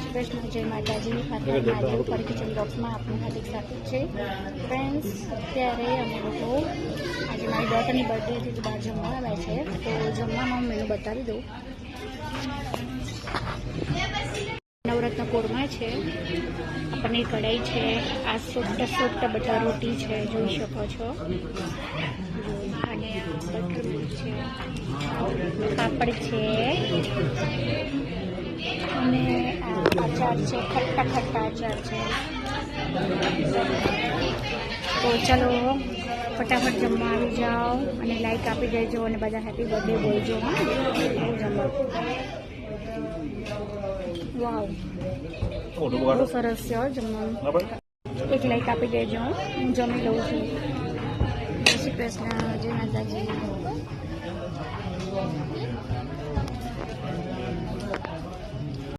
શ્રી કૃષ્ણ, જય માતાજી, ફાતર મહાદેવ, ફરી કિચન બોક્સમાં આપનું હાર્દિક સ્વાગત છે. ફ્રેન્ડ્સ, અત્યારે અમે લોકો આજે મારી ડોટરની બર્થડે હતી તો બહાર જમવા આવ્યા છે. તો જમવામાં મેનુ બતાવી દઉં. નવરત્ન કોરમા છે, પનીર કઢાઈ છે, આ સોફ્ટ બટર રોટી છે, જોઈ શકો છો. અને બટર મિલ્ક છે, પાપડ છે અને આચાર છે, ખટ્ટા આચાર છે. તો ચાલો ફટાફટ જમવા આવી જાઓ અને લાઈક આપી દેજો અને બધા હેપી બર્થડે બોલજો. હા, બહુ જમવા. વાવ, બહુ સરસ છે જમવાનું. એક લાઈક આપી દેજો, હું જમી લઉં છું. જય શ્રી કૃષ્ણ, જય માતાજી.